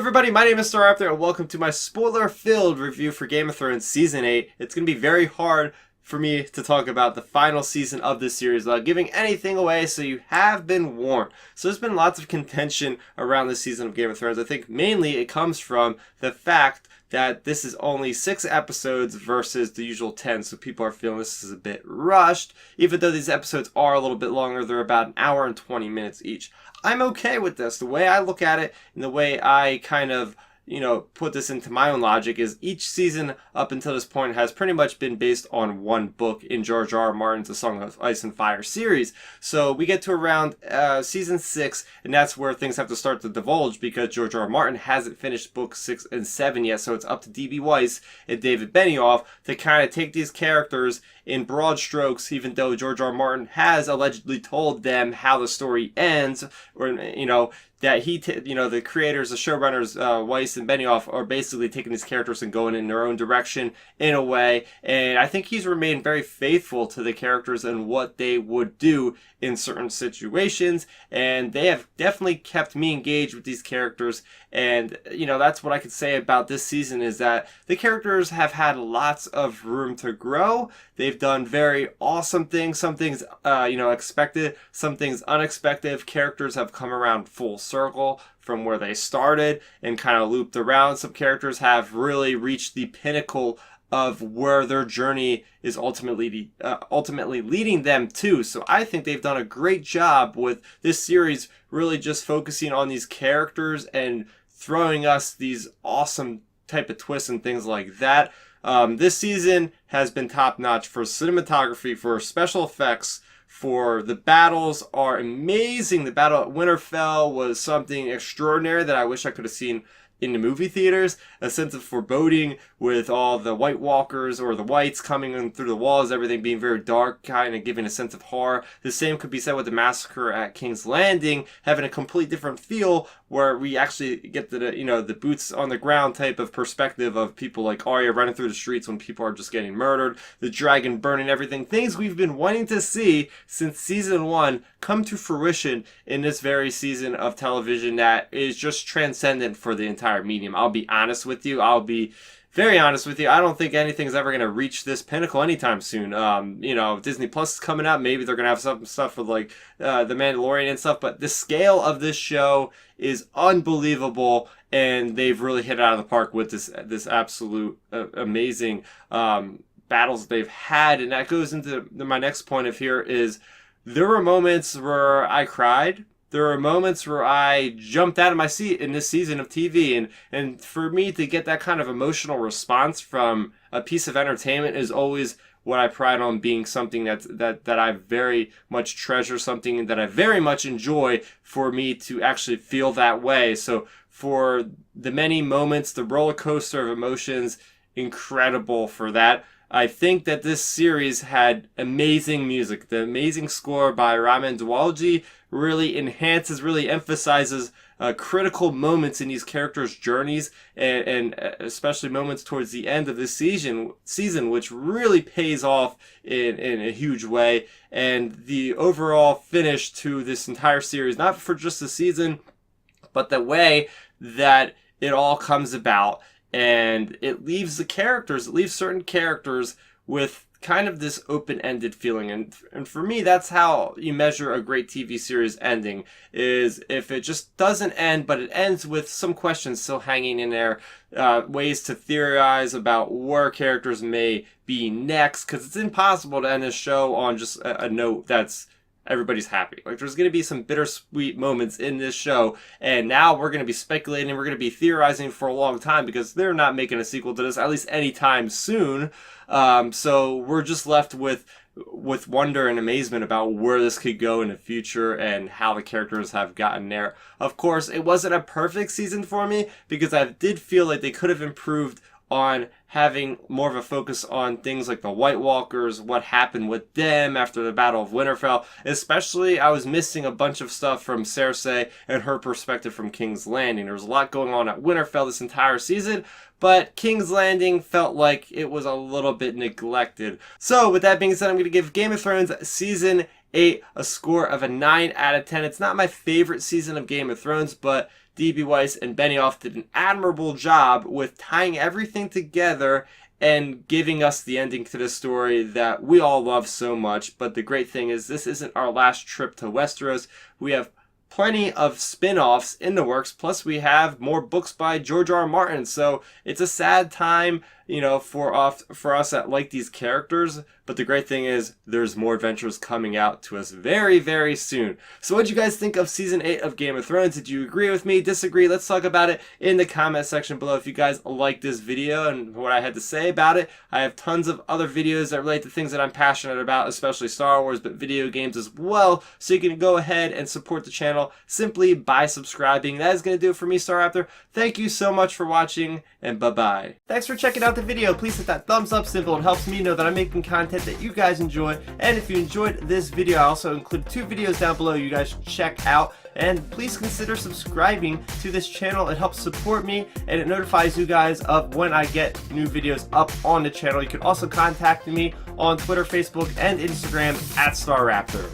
everybody, my name is Starrapter and welcome to my spoiler-filled review for Game of Thrones Season 8. It's going to be very hard for me to talk about the final season of this series without giving anything away, so you have been warned. So there's been lots of contention around this season of Game of Thrones. I think mainly it comes from the fact that this is only 6 episodes versus the usual 10, so people are feeling this is a bit rushed. Even though these episodes are a little bit longer, they're about an hour and 20 minutes each. I'm okay with this. The way I look at it and the way I kind of, put this into my own logic is each season up until this point has pretty much been based on one book in George R.R. Martin's A Song of Ice and Fire series. So we get to around season 6, and that's where things have to start to divulge because George R.R. Martin hasn't finished books 6 and 7 yet. So it's up to D.B. Weiss and David Benioff to kind of take these characters in broad strokes, even though George R.R. Martin has allegedly told them how the story ends, or, that the creators, the showrunners, Weiss and Benioff, are basically taking these characters and going in their own direction in a way. And I think he's remained very faithful to the characters and what they would do in certain situations. And they have definitely kept me engaged with these characters. And, that's what I could say about this season is that the characters have had lots of room to grow. They've done very awesome things. Some things, expected. Some things unexpected. Characters have come around full circle from where they started and kind of looped around. Some characters have really reached the pinnacle of where their journey is ultimately leading them to. So I think they've done a great job with this series, really just focusing on these characters and throwing us these awesome type of twists and things like that. This season has been top-notch for cinematography, for special effects, for the battles are amazing. The battle at Winterfell was something extraordinary that I wish I could have seen in the movie theaters. A sense of foreboding with all the White Walkers or the Whites coming in through the walls, everything being very dark, kind of giving a sense of horror. The same could be said with the massacre at King's Landing, having a complete different feel where we actually get the boots on the ground type of perspective of people like Arya running through the streets when people are just getting murdered, the dragon burning everything, things we've been wanting to see since season 1 come to fruition in this very season of television that is just transcendent for the entire medium. I'll be honest with you. I'll be very honest with you. I don't think anything's ever going to reach this pinnacle anytime soon. Disney Plus is coming out. Maybe they're going to have some stuff with The Mandalorian and stuff. But the scale of this show is unbelievable. And they've really hit it out of the park with this absolute amazing battles they've had. And that goes into my next point of here is there were moments where I cried. There were moments where I jumped out of my seat in this season of TV. And for me to get that kind of emotional response from a piece of entertainment is always what I pride on being something that I very much treasure, something that I very much enjoy for me to actually feel that way. So for the many moments, the roller coaster of emotions, incredible for that. I think that this series had amazing music. The amazing score by Ramin Djawadi really enhances, really emphasizes critical moments in these characters' journeys, and especially moments towards the end of this season, which really pays off in a huge way. And the overall finish to this entire series, not for just the season, but the way that it all comes about. And it leaves certain characters with kind of this open-ended feeling. And for me, that's how you measure a great TV series ending, is if it just doesn't end, but it ends with some questions still hanging in there, ways to theorize about where characters may be next, because it's impossible to end this show on just a note that's everybody's happy. There's going to be some bittersweet moments in this show, and now we're going to be speculating, we're going to be theorizing for a long time because they're not making a sequel to this, at least anytime soon. So we're just left with wonder and amazement about where this could go in the future and how the characters have gotten there. Of course, it wasn't a perfect season for me because I did feel like they could have improved on having more of a focus on things like the White Walkers, what happened with them after the Battle of Winterfell. Especially, I was missing a bunch of stuff from Cersei and her perspective from King's Landing. There was a lot going on at Winterfell this entire season, but King's Landing felt like it was a little bit neglected. So, with that being said, I'm going to give Game of Thrones Season 8 a score of a 9 out of 10. It's not my favorite season of Game of Thrones, but D.B. Weiss and Benioff did an admirable job with tying everything together and giving us the ending to this story that we all love so much. But the great thing is this isn't our last trip to Westeros. We have plenty of spin-offs in the works, plus we have more books by George R.R. Martin, so it's a sad time, for us that like these characters, but the great thing is there's more adventures coming out to us very, very soon. So what did you guys think of Season 8 of Game of Thrones? Did you agree with me, disagree? Let's talk about it in the comment section below. If you guys like this video and what I had to say about it, I have tons of other videos that relate to things that I'm passionate about, especially Star Wars, but video games as well, so you can go ahead and support the channel simply by subscribing. That is going to do it for me, Starrapter. Thank you so much for watching, and bye-bye. Thanks for checking out the video. Please hit that thumbs up symbol. It helps me know that I'm making content that you guys enjoy. And if you enjoyed this video, I also include 2 videos down below you guys should check out. And please consider subscribing to this channel. It helps support me, and it notifies you guys of when I get new videos up on the channel. You can also contact me on Twitter, Facebook, and Instagram at Starrapter.